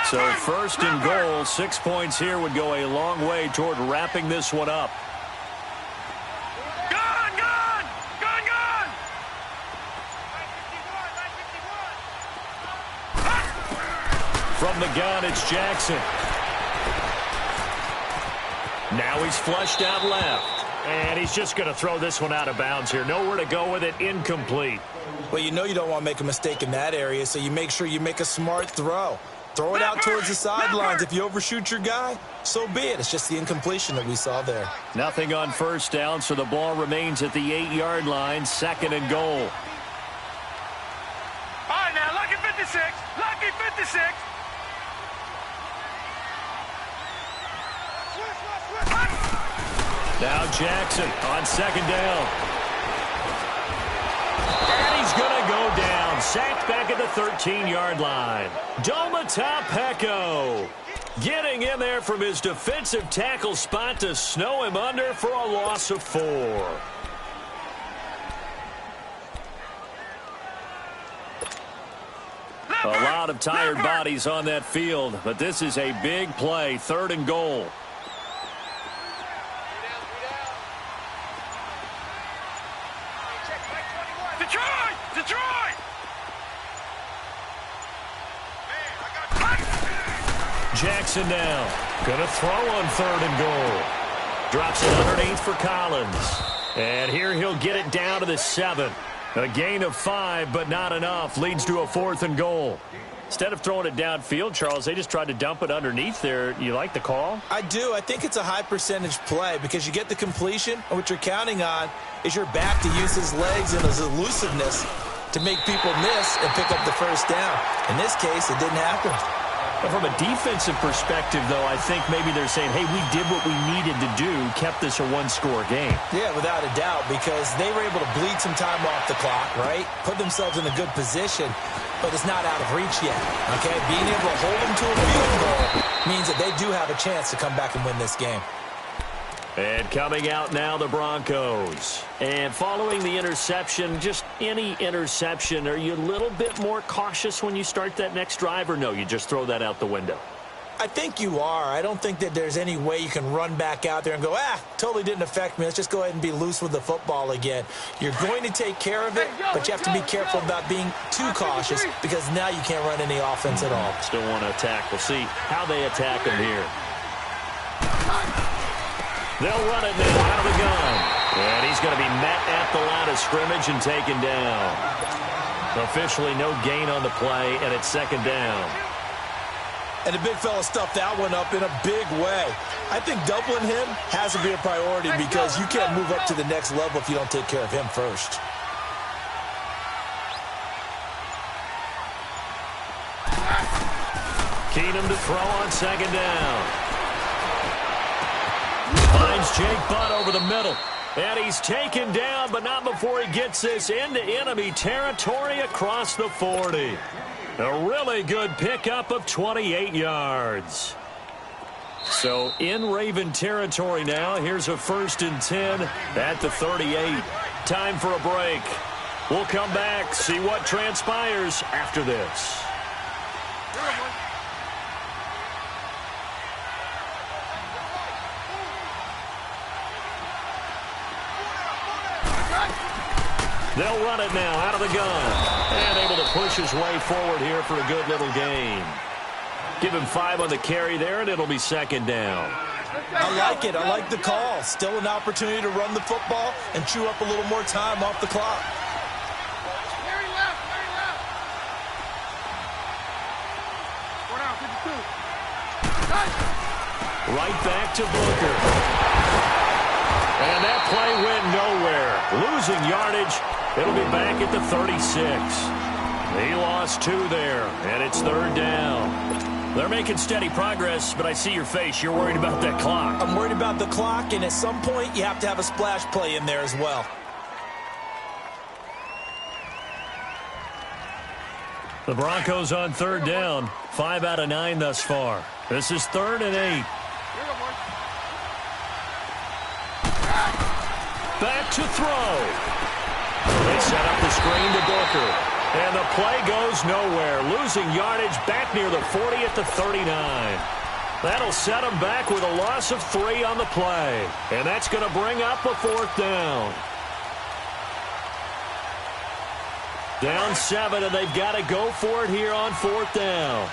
So 1st and goal, 6 points here would go a long way toward wrapping this one up. Gone. From the gun, it's Jackson. Now he's flushed out left. And he's just going to throw this one out of bounds here. Nowhere to go with it. Incomplete. Well, you know you don't want to make a mistake in that area, so you make sure you make a smart throw. Throw it out towards the sidelines. If you overshoot your guy, so be it. It's just the incompletion that we saw there. Nothing on 1st down, so the ball remains at the 8-yard line. 2nd and goal. All right, now, lucky 56. Now Jackson on 2nd down. And he's going to go down. Sacked back at the 13-yard line. Domata getting in there from his defensive tackle spot to snow him under for a loss of 4. A lot of tired bodies on that field, but this is a big play. 3rd and goal. Detroit! Jackson now. Going to throw on 3rd and goal. Drops it underneath for Collins. And here he'll get it down to the 7. A gain of 5, but not enough. Leads to a 4th and goal. Instead of throwing it downfield, Charles, they just tried to dump it underneath there. You like the call? I do. I think it's a high percentage play because you get the completion, and what you're counting on is your back to use his legs and his elusiveness to make people miss and pick up the first down. In this case, it didn't happen. But from a defensive perspective, though, I think maybe they're saying, hey, we did what we needed to do, kept this a one-score game. Yeah, without a doubt, because they were able to bleed some time off the clock, right? Put themselves in a good position, but it's not out of reach yet, okay? Being able to hold them to a field goal means that they do have a chance to come back and win this game. And coming out now, the Broncos. And following the interception, just any interception, are you a little bit more cautious when you start that next drive, or no, you just throw that out the window? I think you are. I don't think that there's any way you can run back out there and go, totally didn't affect me. Let's just go ahead and be loose with the football again. You're going to take care of it, but you have to be careful about being too cautious because now you can't run any offense at all. Still want to attack. We'll see how they attack him here. They'll run it now out of the gun. And he's going to be met at the line of scrimmage and taken down. Officially no gain on the play, and it's 2nd down. And the big fella stuffed that one up in a big way. I think doubling him has to be a priority because you can't move up to the next level if you don't take care of him first. Keenum to throw on 2nd down. Finds Jake Butt over the middle. And he's taken down, but not before he gets this into enemy territory across the 40. A really good pickup of 28 yards. So in Raven territory now. Here's a 1st and 10 at the 38. Time for a break. We'll come back, see what transpires after this. They'll run it now out of the gun. And able to push his way forward here for a good little gain. Give him 5 on the carry there, and it'll be 2nd down. I like it. I like the call. Still an opportunity to run the football and chew up a little more time off the clock. Carry left, carry left. 4 down, 52. Right back to Booker. And that play went nowhere. Losing yardage. It'll be back at the 36. He lost 2 there, and it's 3rd down. They're making steady progress, but I see your face. You're worried about that clock. I'm worried about the clock, and at some point, you have to have a splash play in there as well. The Broncos on 3rd down. 5 out of 9 thus far. This is 3rd and 8. Back to throw. They set up the screen to Booker. And the play goes nowhere. Losing yardage back near the 40 at the 39. That'll set them back with a loss of 3 on the play. And that's going to bring up a 4th down. Down 7, and they've got to go for it here on 4th down.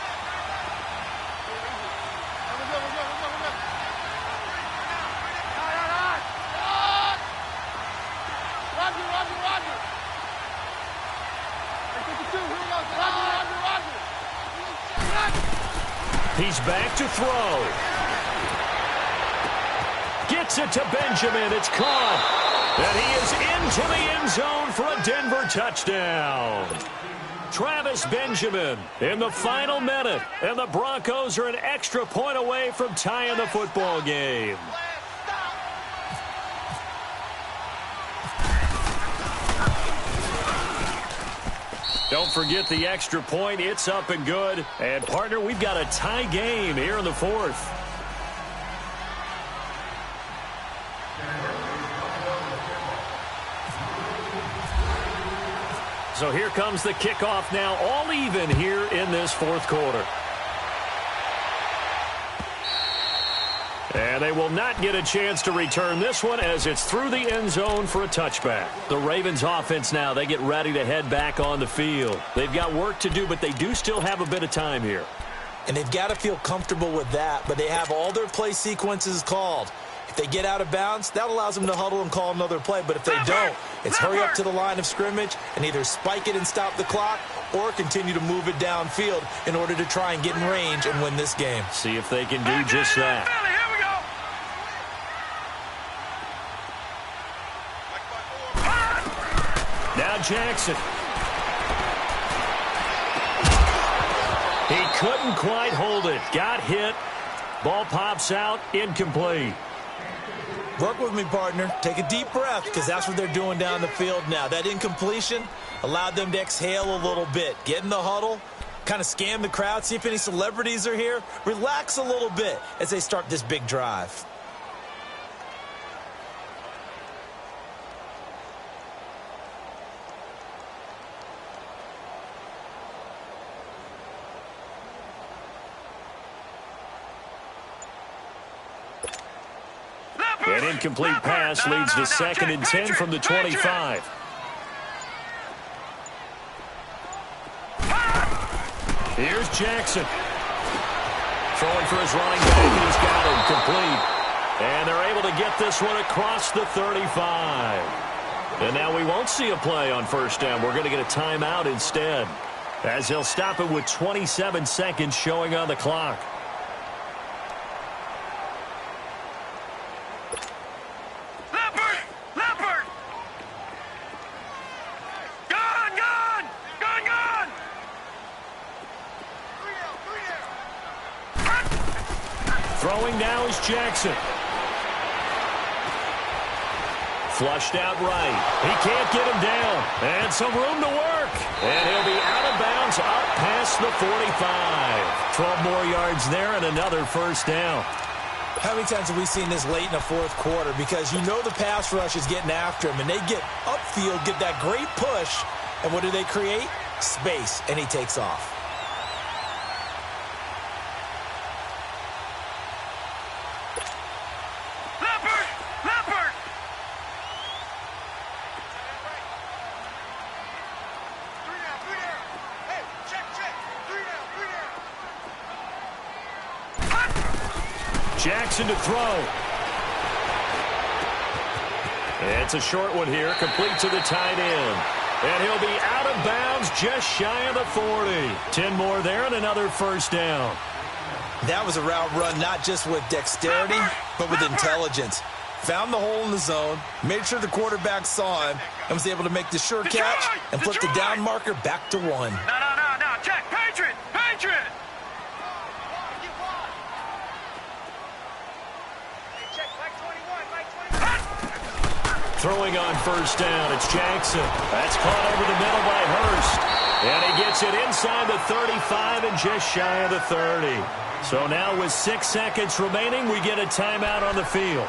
He's back to throw. Gets it to Benjamin. It's caught. And he is into the end zone for a Denver touchdown. Travis Benjamin in the final minute. And the Broncos are an extra point away from tying the football game. Don't forget the extra point. It's up and good. And, partner, we've got a tie game here in the 4th. So here comes the kickoff now, all even here in this 4th quarter. And they will not get a chance to return this one as it's through the end zone for a touchback. The Ravens offense now, they get ready to head back on the field. They've got work to do, but they do still have a bit of time here. And they've got to feel comfortable with that, but they have all their play sequences called. If they get out of bounds, that allows them to huddle and call another play. But if they don't, it's hurry up to the line of scrimmage and either spike it and stop the clock or continue to move it downfield in order to try and get in range and win this game. See if they can do just that. Here we go. Now Jackson. He couldn't quite hold it. Got hit. Ball pops out. Incomplete. Work with me, partner. Take a deep breath, because that's what they're doing down the field now. That incompletion allowed them to exhale a little bit. Get in the huddle, kind of scan the crowd, see if any celebrities are here. Relax a little bit as they start this big drive. An incomplete pass leads to 2nd and 10 from the 25. Here's Jackson. Throwing for his running back. He's got him complete. And they're able to get this one across the 35. And now we won't see a play on first down. We're going to get a timeout instead, as he'll stop it with 27 seconds showing on the clock. Throwing now is Jackson. Flushed out right. He can't get him down. And some room to work. And he'll be out of bounds up past the 45. 12 more yards there and another first down. How many times have we seen this late in the fourth quarter? Because you know the pass rush is getting after him, and they get upfield, get that great push, and what do they create? Space, and he takes off. Jackson to throw. It's a short one here, complete to the tight end. And he'll be out of bounds just shy of the 40. 10 more there and another first down. That was a route run not just with dexterity, but with intelligence. Found the hole in the zone, made sure the quarterback saw him, and was able to make the sure catch and flip the down marker back to 1. No, check. Patriot! Throwing on first down, it's Jackson. That's caught over the middle by Hurst. And he gets it inside the 35 and just shy of the 30. So now with 6 seconds remaining, we get a timeout on the field.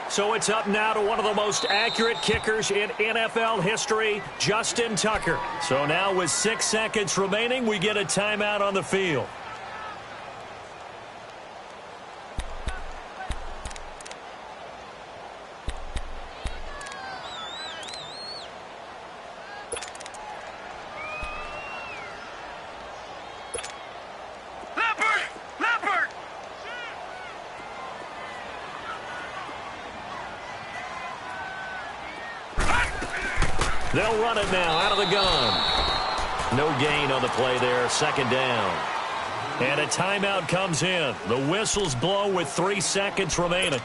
So it's up now to one of the most accurate kickers in NFL history, Justin Tucker. So now with 6 seconds remaining, we get a timeout on the field. They'll run it now out of the gun. No gain on the play there, 2nd down. And a timeout comes in. The whistles blow with 3 seconds remaining.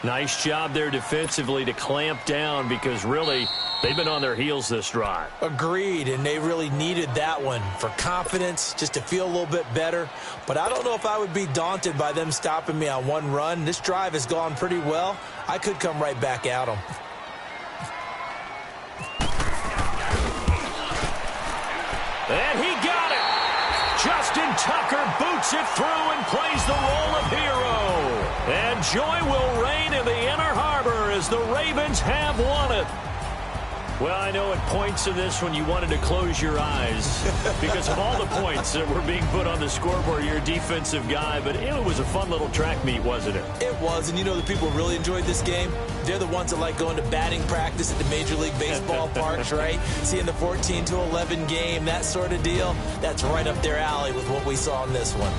Nice job there defensively to clamp down, because really they've been on their heels this drive. Agreed, and they really needed that one for confidence, just to feel a little bit better. But I don't know if I would be daunted by them stopping me on one run. This drive has gone pretty well. I could come right back at them. And he got it. Justin Tucker boots it through and plays the role of hero. And joy will reign in the Inner Harbor as the Ravens have won it. Well, I know at points in this when you wanted to close your eyes because of all the points that were being put on the scoreboard. You're a defensive guy, but it was a fun little track meet, wasn't it? It was, and you know the people who really enjoyed this game? They're the ones that like going to batting practice at the Major League Baseball parks, right? Seeing the 14-11 game, that sort of deal. That's right up their alley with what we saw in this one.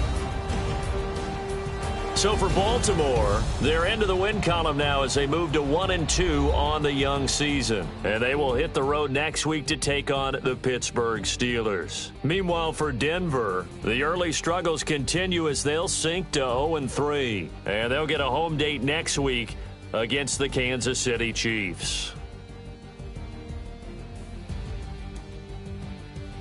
So for Baltimore, they're into the win column now as they move to 1-2 on the young season. And they will hit the road next week to take on the Pittsburgh Steelers. Meanwhile, for Denver, the early struggles continue as they'll sink to 0-3. And they'll get a home date next week against the Kansas City Chiefs.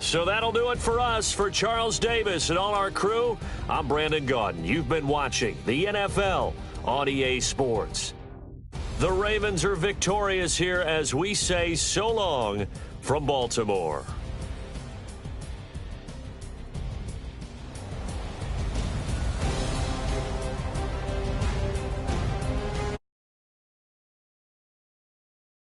So that'll do it for us. For Charles Davis and all our crew, I'm Brandon Gaudin. You've been watching the NFL on EA Sports. The Ravens are victorious here as we say so long from Baltimore.